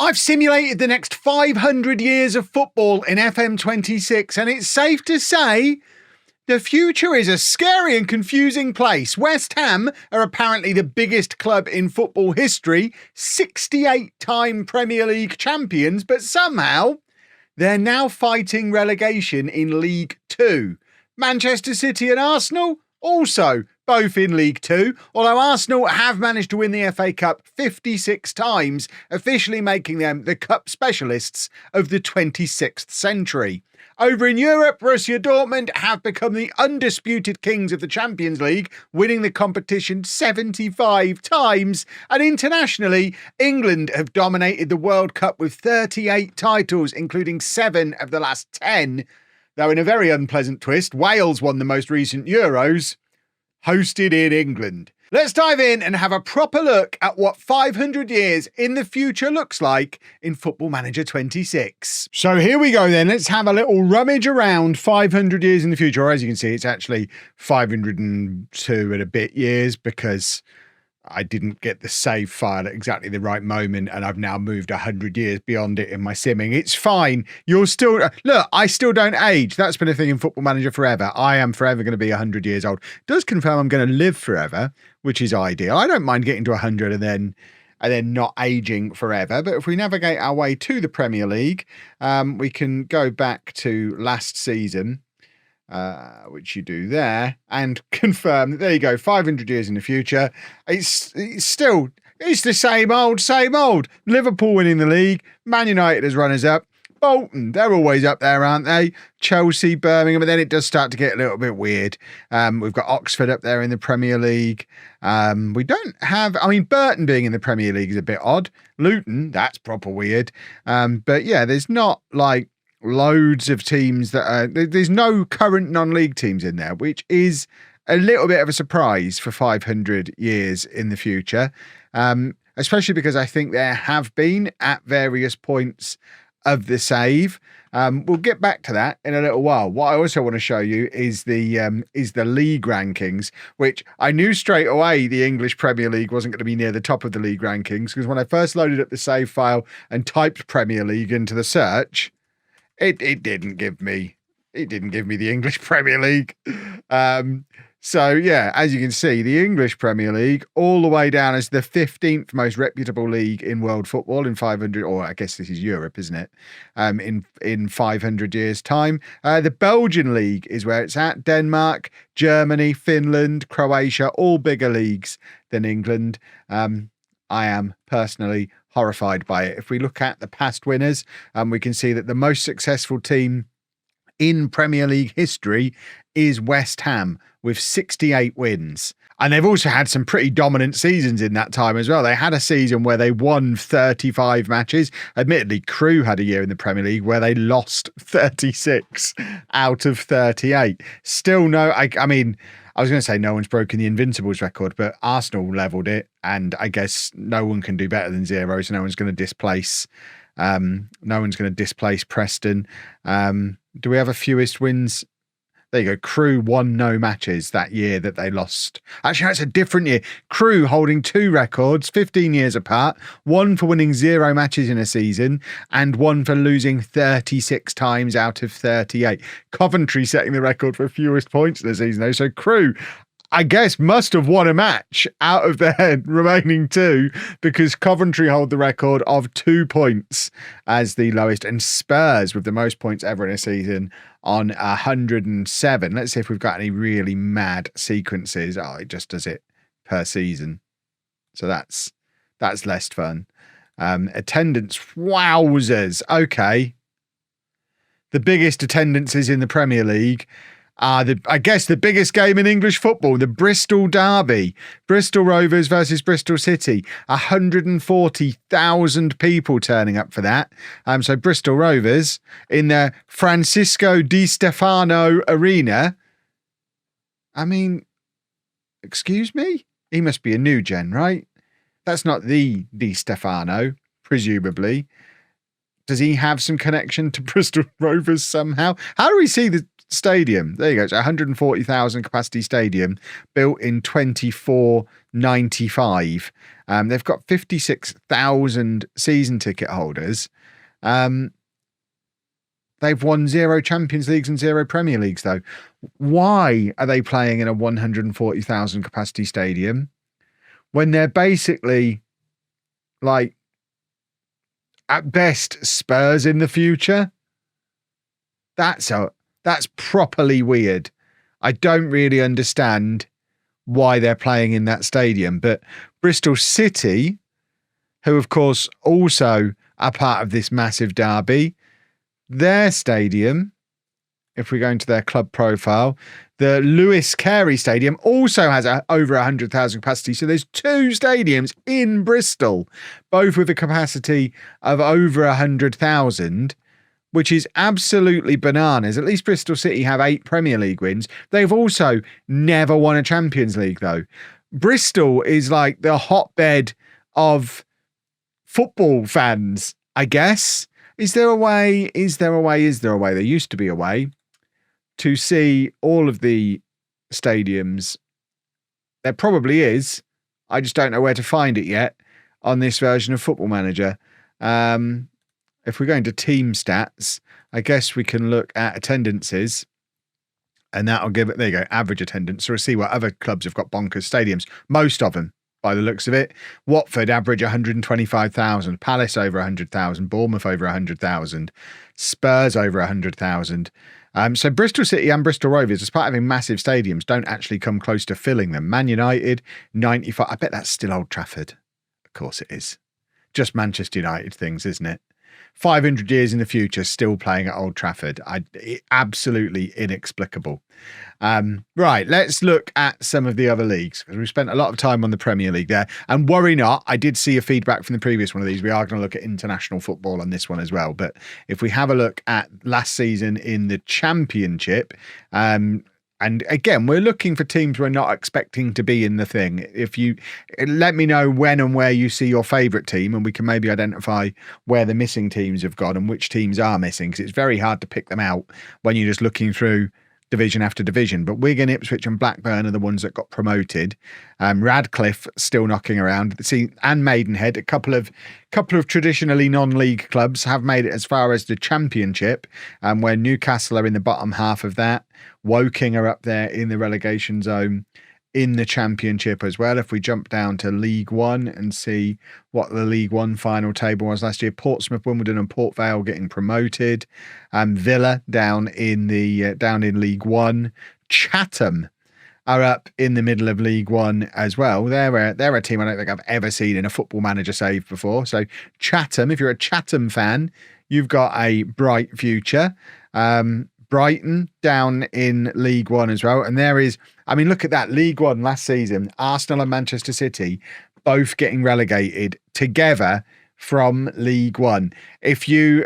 I've simulated the next 500 years of football in FM26, and it's safe to say the future is a scary and confusing place. West Ham are apparently the biggest club in football history, 68-time Premier League champions, but somehow they're now fighting relegation in League Two. Manchester City and Arsenal also both in League Two, although Arsenal have managed to win the FA Cup 56 times, officially making them the cup specialists of the 26th century. Over in Europe, Borussia Dortmund have become the undisputed kings of the Champions League, winning the competition 75 times. And internationally, England have dominated the World Cup with 38 titles, including 7 of the last 10. Though in a very unpleasant twist, Wales won the most recent Euros, hosted in England. Let's dive in and have a proper look at what 500 years in the future looks like in Football Manager 26. So here we go then. Let's have a little rummage around 500 years in the future. Or as you can see, it's actually 502 and a bit years because I didn't get the save file at exactly the right moment and I've now moved 100 years beyond it in my simming. It's fine. You're still... Look, I still don't age. That's been a thing in Football Manager forever. I am forever going to be 100 years old. It does confirm I'm going to live forever, which is ideal. I don't mind getting to 100 and then not aging forever. But if we navigate our way to the Premier League, we can go back to last season, which you do there, and confirm that, there you go, 500 years in the future. It's the same old. Liverpool winning the league, Man United as runners-up, Bolton, they're always up there, aren't they? Chelsea, Birmingham, and then it does start to get a little bit weird. We've got Oxford up there in the Premier League. We don't have, Burton being in the Premier League is a bit odd. Luton, that's proper weird. But yeah, there's not like loads of teams that are, there's no current non-league teams in there, which is a little bit of a surprise for 500 years in the future, especially because I think there have been at various points of the save. We'll get back to that in a little while. What I also want to show you is the league rankings, which I knew straight away the English Premier League wasn't going to be near the top of the league rankings, because when I first loaded up the save file and typed Premier League into the search, it didn't give me the English Premier League. So yeah, as you can see, the English Premier League all the way down as the 15th most reputable league in world football in 500, or I guess this is Europe, isn't it? In 500 years time. The Belgian league is where it's at. Denmark, Germany, Finland, Croatia, all bigger leagues than England. I am personally horrified by it. If we look at the past winners, we can see that the most successful team in Premier League history is West Ham with 68 wins. And they've also had some pretty dominant seasons in that time as well. They had a season where they won 35 matches. Admittedly, Crewe had a year in the Premier League where they lost 36 out of 38. Still no, I was going to say no one's broken the Invincibles record, but Arsenal levelled it, and I guess no one can do better than 0, so no one's going to displace Preston. Do we have a fewest wins? There you go. Crewe won no matches that year that they lost. Actually, that's a different year. Crewe holding 2 records, 15 years apart. One for winning 0 matches in a season and one for losing 36 times out of 38. Coventry setting the record for fewest points in the season, though. So Crewe, I guess, must have won a match out of their remaining 2, because Coventry hold the record of 2 points as the lowest, and Spurs with the most points ever in a season on 107. Let's see if we've got any really mad sequences. Oh, it just does it per season. So that's less fun. Attendance, wowzers. Okay. The biggest attendances in the Premier League are I guess the biggest game in English football, the Bristol Derby. Bristol Rovers versus Bristol City. 140,000 people turning up for that. So Bristol Rovers in the Francisco Di Stefano Arena. Excuse me? He must be a new gen, right? That's not the Di Stefano, presumably. Does he have some connection to Bristol Rovers somehow? How do we see the stadium. There you go. It's 140,000 capacity stadium built in 2495. They've got 56,000 season ticket holders. They've won 0 Champions Leagues and 0 Premier Leagues, though. Why are they playing in a 140,000 capacity stadium when they're basically, like, at best, Spurs in the future? That's properly weird. I don't really understand why they're playing in that stadium. But Bristol City, who, of course, also are part of this massive derby, their stadium, if we go into their club profile, the Lewis Carey Stadium also has over 100,000 capacity. So there's 2 stadiums in Bristol, both with a capacity of over 100,000, which is absolutely bananas. At least Bristol City have 8 Premier League wins. They've also never won a Champions League, though. Bristol is like the hotbed of football fans, I guess. Is there a way? There used to be a way to see all of the stadiums. There probably is. I just don't know where to find it yet on this version of Football Manager. If we go into team stats, I guess we can look at attendances, and that'll give it, there you go, average attendance. So we'll see what other clubs have got bonkers stadiums. Most of them, by the looks of it. Watford average 125,000, Palace over 100,000, Bournemouth over 100,000, Spurs over 100,000. So Bristol City and Bristol Rovers, despite having massive stadiums, don't actually come close to filling them. Man United, 95. I bet that's still Old Trafford. Of course it is. Just Manchester United things, isn't it? 500 years in the future, still playing at Old Trafford. Absolutely inexplicable. Right, let's look at some of the other leagues, because we spent a lot of time on the Premier League there. And worry not, I did see a feedback from the previous one of these. We are going to look at international football on this one as well. But if we have a look at last season in the Championship, and again, we're looking for teams we're not expecting to be in the thing. If you let me know when and where you see your favourite team, and we can maybe identify where the missing teams have gone and which teams are missing, because it's very hard to pick them out when you're just looking through division after division. But Wigan, Ipswich and Blackburn are the ones that got promoted. Radcliffe still knocking around. See, and Maidenhead, a couple of traditionally non-league clubs have made it as far as the Championship, where Newcastle are in the bottom half of that. Woking are up there in the relegation zone in the Championship as well. If we jump down to League One and see what the League One final table was last year, Portsmouth, Wimbledon and Port Vale getting promoted. Villa down in League One. Chatham are up in the middle of League One as well. They're a team I don't think I've ever seen in a Football Manager save before. So Chatham, if you're a Chatham fan, you've got a bright future. Brighton down in League One as well. And there is, I mean, look at that. League One last season, Arsenal and Manchester City both getting relegated together from League One. If you're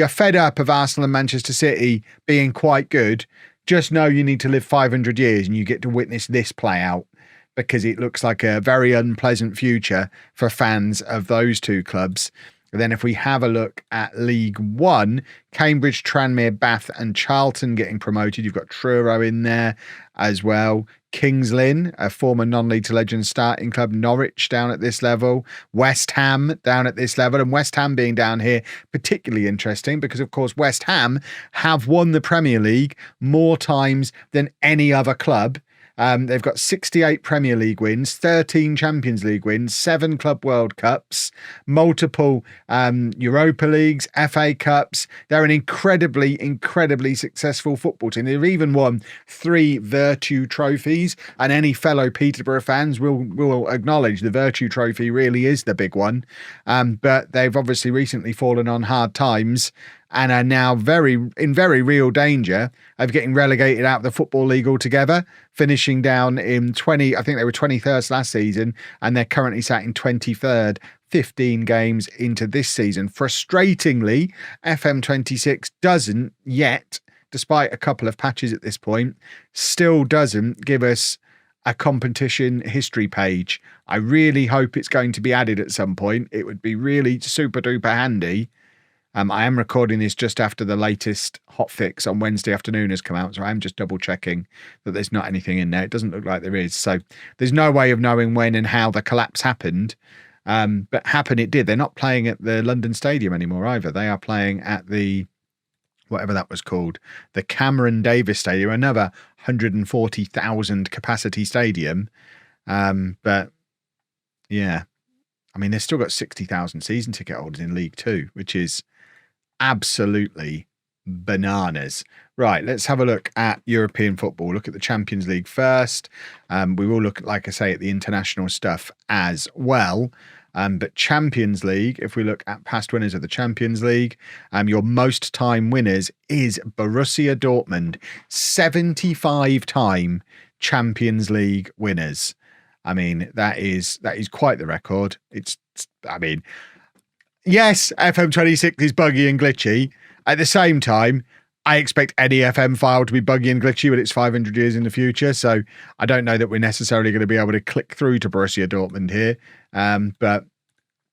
fed up of Arsenal and Manchester City being quite good, just know you need to live 500 years and you get to witness this play out, because it looks like a very unpleasant future for fans of those two clubs. And then if we have a look at League One, Cambridge, Tranmere, Bath and Charlton getting promoted. You've got Truro in there as well. Kings Lynn, a former non-league to legends starting club. Norwich down at this level. West Ham down at this level. And West Ham being down here, particularly interesting because, of course, West Ham have won the Premier League more times than any other club. They've got 68 Premier League wins, 13 Champions League wins, 7 Club World Cups, multiple Europa Leagues, FA Cups. They're an incredibly, incredibly successful football team. They've even won 3 Virtue trophies, and any fellow Peterborough fans will acknowledge the Virtue Trophy really is the big one. But they've obviously recently fallen on hard times and are now in very real danger of getting relegated out of the Football League altogether, finishing down in I think they were 23rd last season, and they're currently sat in 23rd, 15 games into this season. Frustratingly, FM26 doesn't yet, despite a couple of patches at this point, still doesn't give us a competition history page. I really hope it's going to be added at some point. It would be really super duper handy. I am recording this just after the latest hotfix on Wednesday afternoon has come out, so I'm just double checking that there's not anything in there. It doesn't look like there is, so there's no way of knowing when and how the collapse happened. But happen it did. They're not playing at the London Stadium anymore either. They are playing at the, whatever that was called, the Cameron Davis Stadium, another 140,000 capacity stadium. But yeah, I mean, they've still got 60,000 season ticket holders in League Two, which is absolutely bananas. Right, let's have a look at European football. Look at the Champions League first. We will look, like I say, at the international stuff as well. But Champions League, if we look at past winners of the Champions League, your most time winners is Borussia Dortmund, 75-time Champions League winners. I mean, that is quite the record. I mean, yes, FM26 is buggy and glitchy. At the same time, I expect any FM file to be buggy and glitchy, but it's 500 years in the future. So I don't know that we're necessarily going to be able to click through to Borussia Dortmund here. But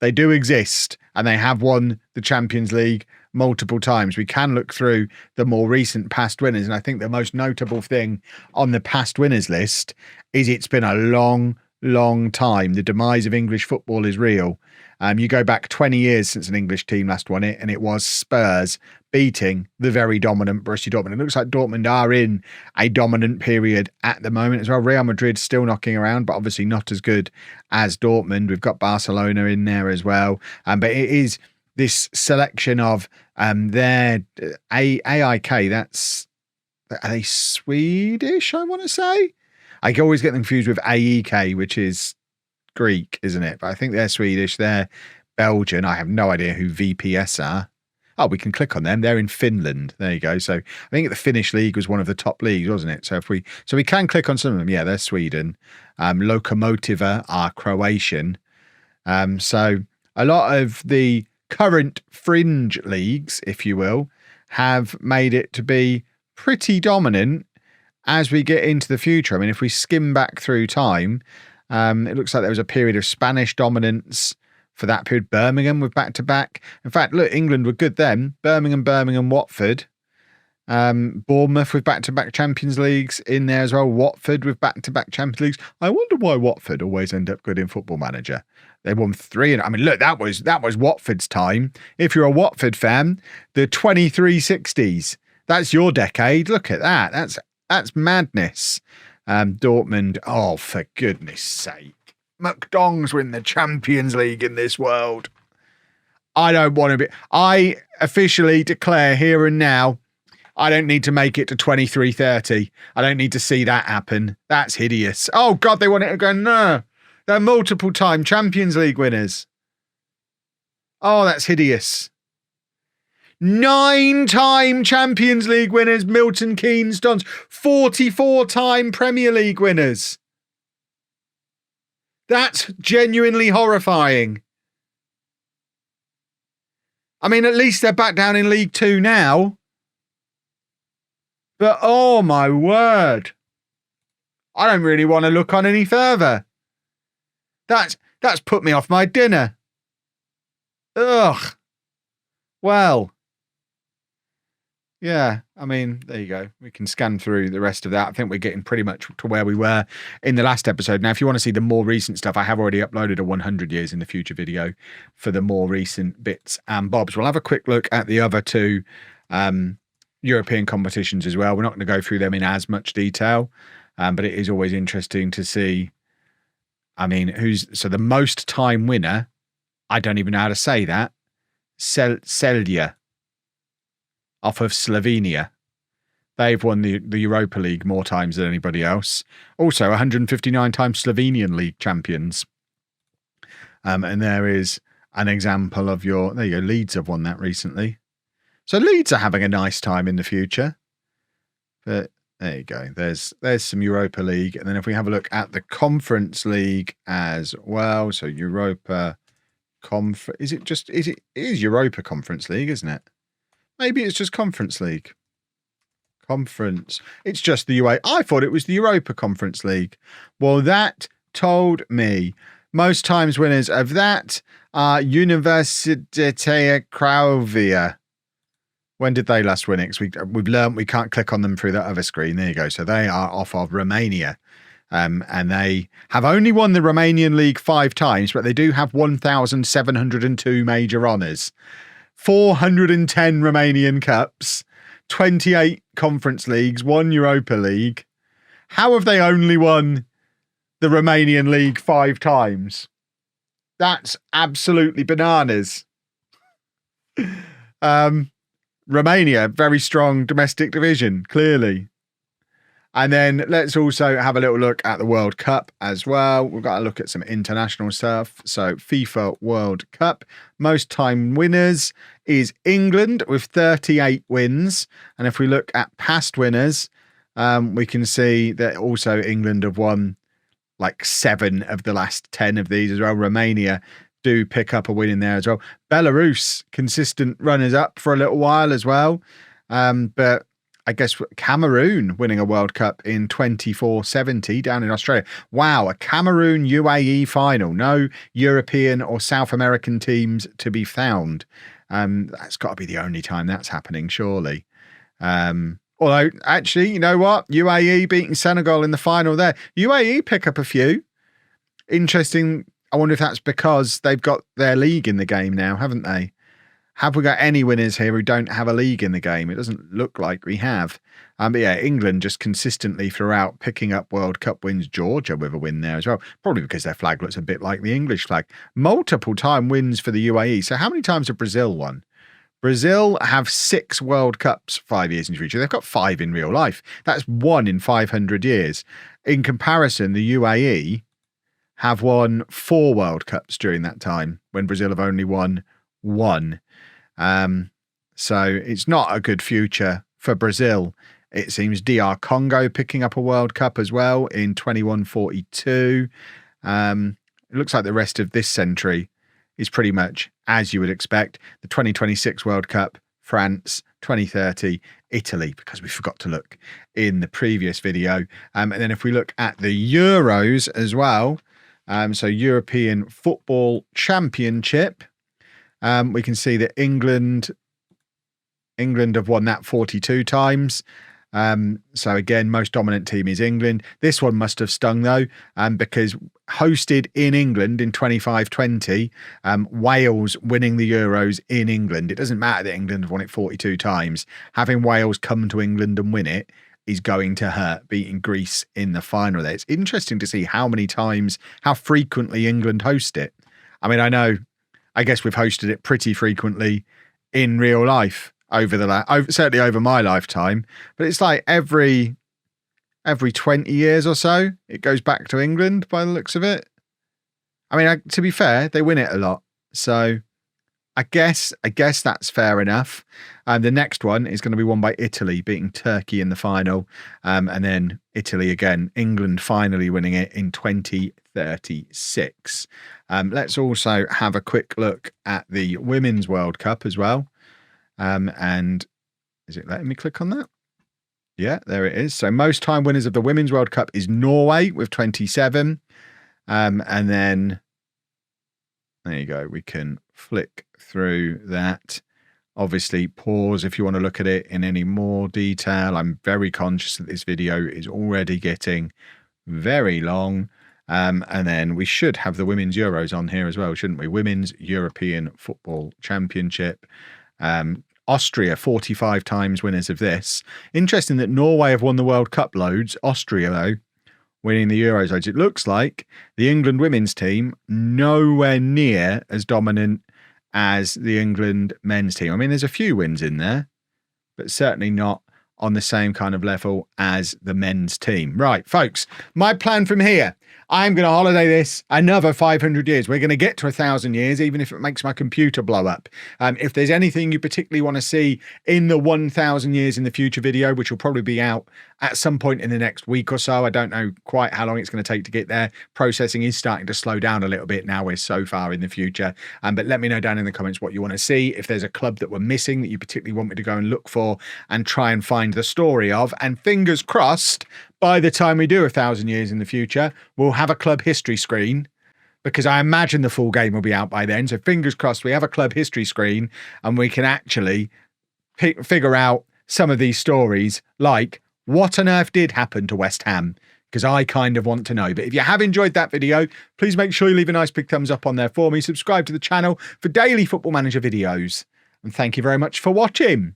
they do exist and they have won the Champions League multiple times. We can look through the more recent past winners. And I think the most notable thing on the past winners list is it's been a long time. The demise of English football is real. You go back 20 years since an English team last won it, and it was Spurs beating the very dominant Borussia Dortmund. It looks like Dortmund are in a dominant period at the moment as well. Real Madrid still knocking around, but obviously not as good as Dortmund. We've got Barcelona in there as well. But it is this selection of their AIK, that's, are they Swedish, I want to say? I always get them confused with AEK, which is Greek, isn't it? But I think they're Swedish, they're Belgian. I have no idea who VPS are. Oh, we can click on them. They're in Finland. There you go. So I think the Finnish league was one of the top leagues, wasn't it? So we can click on some of them. Yeah, they're Sweden. Lokomotiva are Croatian. So a lot of the current fringe leagues, if you will, have made it to be pretty dominant as we get into the future. I mean, if we skim back through time, it looks like there was a period of Spanish dominance for that period. Birmingham with back-to-back. In fact, look, England were good then. Birmingham, Watford. Bournemouth with back-to-back Champions Leagues in there as well. Watford with back-to-back Champions Leagues. I wonder why Watford always end up good in Football Manager. They won 3. I mean, look, that was Watford's time. If you're a Watford fan, the 2360s. That's your decade. Look at that. That's madness. Dortmund, oh, for goodness sake. McDongs win the Champions League in this world. I don't want to be... I officially declare here and now, I don't need to make it to 2330. I don't need to see that happen. That's hideous. Oh, God, they want it again. No. They're multiple-time Champions League winners. Oh, that's hideous. 9-time Champions League winners, Milton Keynes Dons. 44-time Premier League winners. That's genuinely horrifying. I mean, at least they're back down in League Two now. But, oh my word. I don't really want to look on any further. That's put me off my dinner. Ugh. Well. Yeah, I mean, there you go. We can scan through the rest of that. I think we're getting pretty much to where we were in the last episode. Now, if you want to see the more recent stuff, I have already uploaded a 100 years in the future video for the more recent bits and bobs. We'll have a quick look at the other two European competitions as well. We're not going to go through them in as much detail, but it is always interesting to see, I mean, so the most time winner, I don't even know how to say that, Celje. Off of Slovenia. They've won the Europa League more times than anybody else. Also, 159 times Slovenian League champions. And there is an example of there you go, Leeds have won that recently. So Leeds are having a nice time in the future. But there you go. There's some Europa League. And then if we have a look at the Conference League as well. So Europa Conference. It is Europa Conference League, isn't it? Maybe it's just Conference League. Conference. It's just the UA. I thought it was the Europa Conference League. Well, that told me Most times winners of that are Universitatea Craiova. When did they last win it? Because we've learned we can't click on them through that other screen. There you go. So they are off of Romania. And they have only won the Romanian league 5 times, but they do have 1,702 major honours, 410 Romanian cups, 28 conference leagues, 1 Europa League. How have they only won the Romanian league 5 times? That's absolutely bananas. Romania, very strong domestic division, clearly. And then let's also have a little look at the World Cup as well. We've got to look at some international stuff. So FIFA World Cup, most time winners is England with 38 wins. And if we look at past winners, we can see that also England have won like 7 of the last 10 of these as well. Romania do pick up a win in there as well. Belarus, consistent runners up for a little while as well. But I guess Cameroon winning a World Cup in 2470 down in Australia. Wow, a Cameroon UAE final. No European or South American teams to be found. That's got to be the only time that's happening, surely. Although, actually, you know what? UAE beating Senegal in the final there. UAE pick up a few. Interesting. I wonder if that's because they've got their league in the game now, haven't they? Have we got any winners here who don't have a league in the game? It doesn't look like we have. But yeah, England just consistently throughout picking up World Cup wins. Georgia with a win there as well. Probably because their flag looks a bit like the English flag. Multiple time wins for the UAE. So how many times have Brazil won? Brazil have 6 World Cups 5 years in the future. They've got 5 in real life. That's 1 in 500 years. In comparison, the UAE have won 4 World Cups during that time when Brazil have only won 1. So it's not a good future for Brazil. It seems DR Congo picking up a World Cup as well in 2142. It looks like the rest of this century is pretty much as you would expect. The 2026 World Cup, France, 2030, Italy, because we forgot to look in the previous video. And then if we look at the Euros as well, so European Football Championship, we can see that England have won that 42 times. So again, most dominant team is England. This one must have stung though, because hosted in England in 25-20, Wales winning the Euros in England. It doesn't matter that England have won it 42 times. Having Wales come to England and win it is going to hurt, beating Greece in the final there. It's interesting to see how many times, how frequently England host it. I mean, I guess we've hosted it pretty frequently in real life certainly over my lifetime, but it's like every 20 years or so, it goes back to England by the looks of it. I mean, to be fair, they win it a lot. So I guess that's fair enough. The next one is going to be won by Italy, beating Turkey in the final. And then Italy again, England finally winning it in 2036. Let's also have a quick look at the Women's World Cup as well. And is it letting me click on that? Yeah, there it is. So most time winners of the Women's World Cup is Norway with 27. And then there you go. We can flick through that. Obviously, pause if you want to look at it in any more detail. I'm very conscious that this video is already getting very long. And then we should have the Women's Euros on here as well, shouldn't we? Women's European Football Championship. Austria, 45 times winners of this. Interesting that Norway have won the World Cup loads. Austria, though, winning the Euros loads. It looks like the England women's team nowhere near as dominant as the England men's team. I mean, there's a few wins in there, but certainly not on the same kind of level as the men's team. Right, folks, my plan from here. I'm going to holiday this another 500 years. We're going to get to 1,000 years, even if it makes my computer blow up. If there's anything you particularly want to see in the 1,000 years in the future video, which will probably be out at some point in the next week or so. I don't know quite how long it's going to take to get there. Processing is starting to slow down a little bit now. We're so far in the future. But let me know down in the comments what you want to see. If there's a club that we're missing that you particularly want me to go and look for and try and find the story of. And fingers crossed, by the time we do 1,000 years in the future, we'll have a club history screen because I imagine the full game will be out by then. So fingers crossed we have a club history screen and we can actually figure out some of these stories, like what on earth did happen to West Ham, because I kind of want to know. But if you have enjoyed that video, please make sure you leave a nice big thumbs up on there for me. Subscribe to the channel for daily Football Manager videos. And thank you very much for watching.